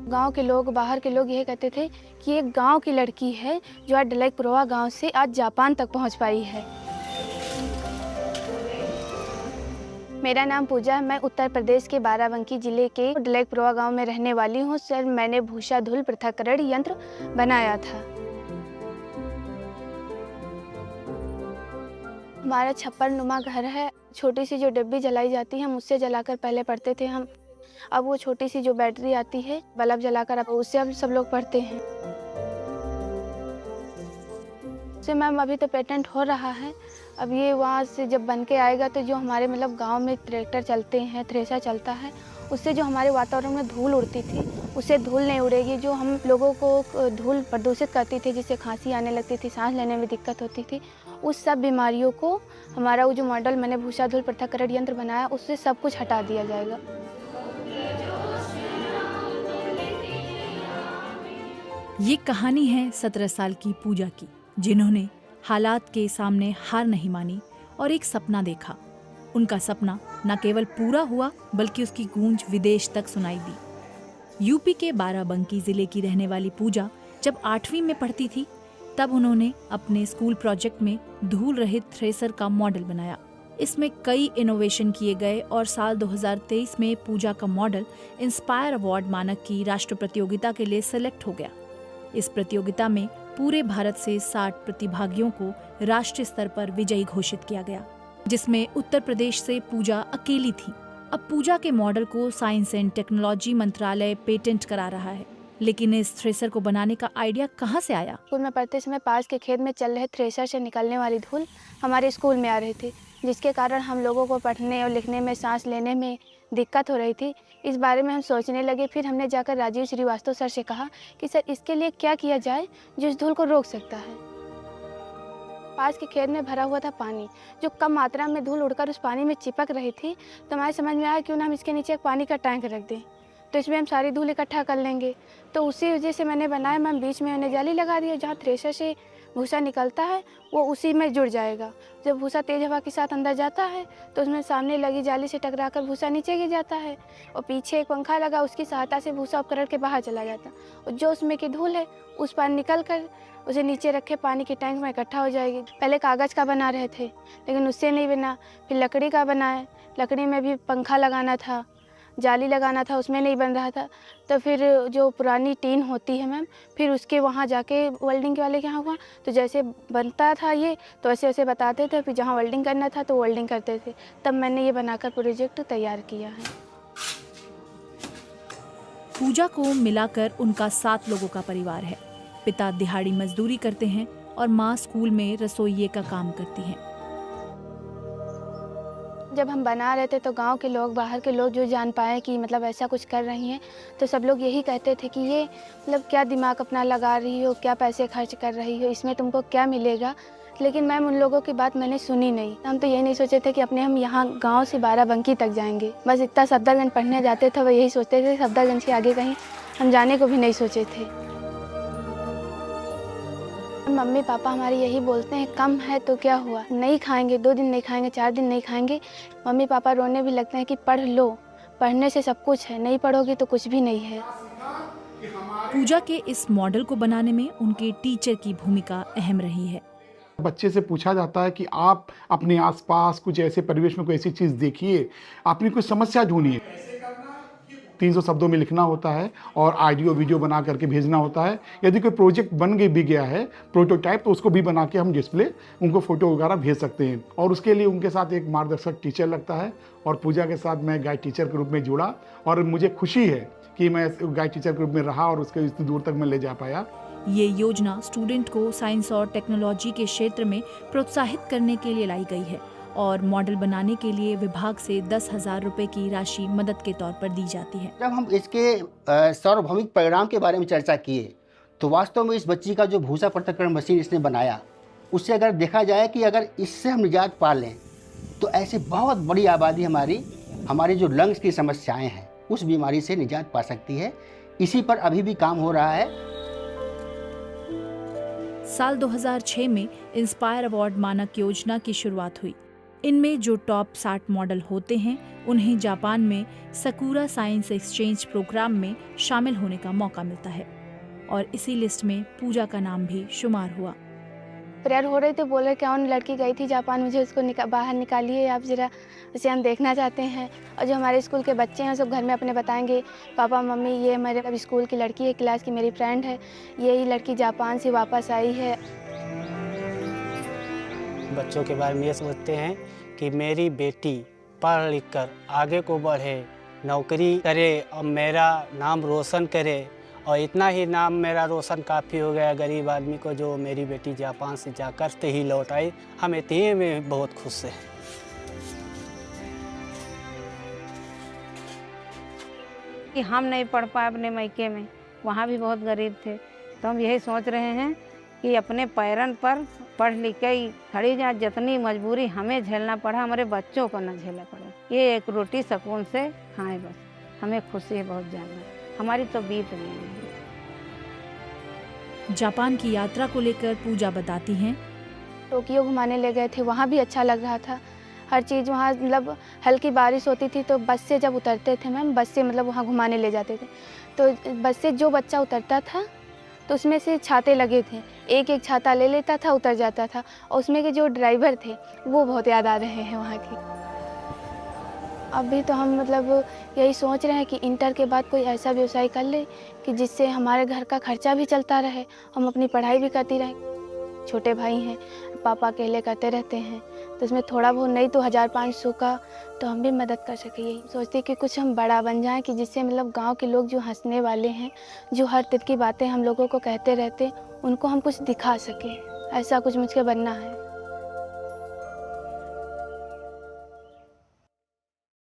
गांव के लोग, बाहर के लोग यही कहते थे कि एक गांव की लड़की है जो आज डलाईपुरवा गांव से आज जापान तक पहुंच पाई है। मेरा नाम पूजा है। मैं उत्तर प्रदेश के बाराबंकी जिले के डलाईपुरवा गांव में रहने वाली हूं। सर, मैंने भूसा धूल पृथक्करण यंत्र बनाया था। हमारा छप्पर नुमा घर है। छोटी सी जो डिब्बी जलाई जाती है हम उससे जलाकर पहले पढ़ते थे हम। अब वो छोटी सी जो बैटरी आती है बल्ब जलाकर, अब उससे अब सब लोग पढ़ते हैं। से मैम अभी तो पेटेंट हो रहा है। अब ये वहाँ से जब बन के आएगा तो जो हमारे मतलब गांव में ट्रैक्टर चलते हैं, थ्रेशर चलता है, उससे जो हमारे वातावरण में धूल उड़ती थी उससे धूल नहीं उड़ेगी। जो हम लोगों को धूल प्रदूषित करती थी, जिससे खांसी आने लगती थी, सांस लेने में दिक्कत होती थी, उस सब बीमारियों को हमारा वो जो मॉडल मैंने भूसा धूल पृथक्करण यंत्र बनाया उससे सब कुछ हटा दिया जाएगा। ये कहानी है 17 साल की पूजा की, जिन्होंने हालात के सामने हार नहीं मानी और एक सपना देखा। उनका सपना न केवल पूरा हुआ बल्कि उसकी गूंज विदेश तक सुनाई दी। यूपी के बाराबंकी जिले की रहने वाली पूजा जब 8वीं में पढ़ती थी तब उन्होंने अपने स्कूल प्रोजेक्ट में धूल रहित थ्रेसर का मॉडल बनाया। इसमें कई इनोवेशन किए गए और साल 2023 में पूजा का मॉडल इंस्पायर अवार्ड मानक की राष्ट्र प्रतियोगिता के लिए सेलेक्ट हो गया। इस प्रतियोगिता में पूरे भारत से 60 प्रतिभागियों को राष्ट्रीय स्तर पर विजयी घोषित किया गया, जिसमें उत्तर प्रदेश से पूजा अकेली थी। अब पूजा के मॉडल को साइंस एंड टेक्नोलॉजी मंत्रालय पेटेंट करा रहा है, लेकिन इस थ्रेसर को बनाने का आइडिया कहाँ से आया? स्कूल में पढ़ते समय पास के खेत में चल रहे थ्रेसर से निकलने वाली धूल हमारे स्कूल में आ रही थी, जिसके कारण हम लोगों को पढ़ने और लिखने में, सांस लेने में दिक्कत हो रही थी। इस बारे में हम सोचने लगे। फिर हमने जाकर राजीव श्रीवास्तव सर से कहा कि सर इसके लिए क्या किया जाए जो इस धूल को रोक सकता है। पास के खेत में भरा हुआ था पानी, जो कम मात्रा में धूल उड़कर उस पानी में चिपक रही थी, तो हमारे समझ में आया क्यों ना हम इसके नीचे एक पानी का टैंक रख दें, तो इसमें हम सारी धूल इकट्ठा कर लेंगे। तो उसी वजह से मैंने बनाया। मैम बीच में मैंने जाली लगा दी, जहाँ थ्रेशर से भूसा निकलता है वो उसी में जुड़ जाएगा। जब भूसा तेज हवा के साथ अंदर जाता है तो उसमें सामने लगी जाली से टकराकर भूसा नीचे गिर जाता है, और पीछे एक पंखा लगा, उसकी सहायता से भूसा उपकरण के बाहर चला जाता है, और जो उसमें की धूल है उस पर निकल कर उसे नीचे रखे पानी के टैंक में इकट्ठा हो जाएगी। पहले कागज़ का बना रहे थे लेकिन उससे नहीं बना, फिर लकड़ी का बनाए। लकड़ी में भी पंखा लगाना था, जाली लगाना था, उसमें नहीं बन रहा था। तो फिर जो पुरानी टीन होती है मैम, फिर उसके वहाँ जाके वेल्डिंग वाले के यहाँ हुआ, तो जैसे बनता था ये तो वैसे वैसे बताते थे। फिर जहाँ वेल्डिंग करना था तो वेल्डिंग करते थे। तब मैंने ये बनाकर प्रोजेक्ट तैयार किया है। पूजा को मिलाकर उनका 7 लोगों का परिवार है। पिता दिहाड़ी मजदूरी करते हैं और माँ स्कूल में रसोइये का काम करती हैं। जब हम बना रहे थे तो गांव के लोग, बाहर के लोग जो जान पाए कि मतलब ऐसा कुछ कर रही हैं, तो सब लोग यही कहते थे कि ये मतलब क्या दिमाग अपना लगा रही हो, क्या पैसे खर्च कर रही हो, इसमें तुमको क्या मिलेगा। लेकिन मैम उन लोगों की बात मैंने सुनी नहीं। हम तो यही नहीं सोचे थे कि अपने हम यहाँ गांव से बाराबंकी तक जाएंगे। बस इतना सफदरगंज पढ़ने जाते थे, वो यही सोचते थे। सफदरगंज के आगे कहीं हम जाने को भी नहीं सोचे थे। मम्मी पापा हमारे यही बोलते हैं, कम है तो क्या हुआ, नहीं खाएंगे, 2 दिन नहीं खाएंगे, 4 दिन नहीं खाएंगे। मम्मी पापा रोने भी लगते हैं कि पढ़ लो, पढ़ने से सब कुछ है, नहीं पढ़ोगी तो कुछ भी नहीं है। पूजा के इस मॉडल को बनाने में उनके टीचर की भूमिका अहम रही है। बच्चे से पूछा जाता है कि आप अपने आसपास कुछ ऐसे परिवेश में कोई ऐसी चीज़ देखिए, आपने कोई समस्या ढूंढिए। 300 शब्दों में लिखना होता है और ऑडियो वीडियो बना करके भेजना होता है। यदि कोई प्रोजेक्ट बन भी गया है प्रोटोटाइप, तो उसको भी बना के हम डिस्प्ले उनको फोटो वगैरह भेज सकते हैं। और उसके लिए उनके साथ एक मार्गदर्शक टीचर लगता है, और पूजा के साथ मैं गाइड टीचर के रूप में जुड़ा, और मुझे खुशी है कि मैं गाइड टीचर के रूप में रहा और उसके इतनी दूर तक मैं ले जा पाया। ये योजना स्टूडेंट को साइंस और टेक्नोलॉजी के क्षेत्र में प्रोत्साहित करने के लिए लाई गई है, और मॉडल बनाने के लिए विभाग से 10,000 रुपए की राशि मदद के तौर पर दी जाती है। जब हम इसके सार्वभौमिक परिणाम के बारे में चर्चा किए तो वास्तव में इस बच्ची का जो भूसा पृथक्करण मशीन इसने बनाया, उससे अगर देखा जाए कि अगर इससे हम निजात पा लें तो ऐसी बहुत बड़ी आबादी हमारी जो लंग्स की समस्याएं हैं उस बीमारी से निजात पा सकती है। इसी पर अभी भी काम हो रहा है। साल 2006 में इंस्पायर अवार्ड मानक योजना की शुरुआत हुई। इनमें जो टॉप 60 मॉडल होते हैं उन्हें जापान में सकुरा साइंस एक्सचेंज प्रोग्राम में शामिल होने का मौका मिलता है और इसी लिस्ट में पूजा का नाम भी शुमार हुआ। प्रेयर हो रही थी, बोल रहे कौन लड़की गई थी जापान, मुझे उसको बाहर निकालिए आप ज़रा, उसे हम देखना चाहते हैं। और जो हमारे स्कूल के बच्चे हैं सब घर में अपने बताएंगे, पापा मम्मी ये मेरे अब स्कूल की लड़की है, क्लास की मेरी फ्रेंड है, यही लड़की जापान से वापस आई है। बच्चों के बारे में ये सोचते हैं कि मेरी बेटी पढ़ लिख कर आगे को बढ़े, नौकरी करे और मेरा नाम रोशन करे। और इतना ही नाम मेरा रोशन काफ़ी हो गया गरीब आदमी को, जो मेरी बेटी जापान से जाकर से ही लौट आई। हम इतने में बहुत खुश हैं। कि हम नहीं पढ़ पाए अपने मायके में, वहाँ भी बहुत गरीब थे, तो हम यही सोच रहे हैं कि अपने पैरन पर पढ़ लिख के खड़ी जाए, जितनी मजबूरी हमें झेलना पड़ा हमारे बच्चों को न झेलना पड़े। ये एक रोटी सुकून से खाएं, बस हमें खुशी है बहुत ज़्यादा, हमारी तो बीत रही है। जापान की यात्रा को लेकर पूजा बताती हैं, टोक्यो घुमाने ले गए थे, वहाँ भी अच्छा लग रहा था, हर चीज़ वहाँ मतलब हल्की बारिश होती थी तो बस से जब उतरते थे मैम, बस से मतलब वहाँ घुमाने ले जाते थे, तो बस से जो बच्चा उतरता था तो उसमें से छाते लगे थे, एक एक छाता ले लेता था, उतर जाता था, और उसमें के जो ड्राइवर थे वो बहुत याद आ रहे हैं वहाँ की। अभी तो हम मतलब यही सोच रहे हैं कि इंटर के बाद कोई ऐसा व्यवसाय कर ले कि जिससे हमारे घर का खर्चा भी चलता रहे, हम अपनी पढ़ाई भी करती रहें। छोटे भाई हैं, पापा अकेले करते रहते हैं, तो इसमें थोड़ा बहुत नहीं तो 1500 का तो हम भी मदद कर सकें। यही सोचते कि कुछ हम बड़ा बन जाएं कि जिससे मतलब गांव के लोग जो हंसने वाले हैं, जो हर तरह की बातें हम लोगों को कहते रहते, उनको हम कुछ दिखा सकें। ऐसा कुछ मुझे बनना है।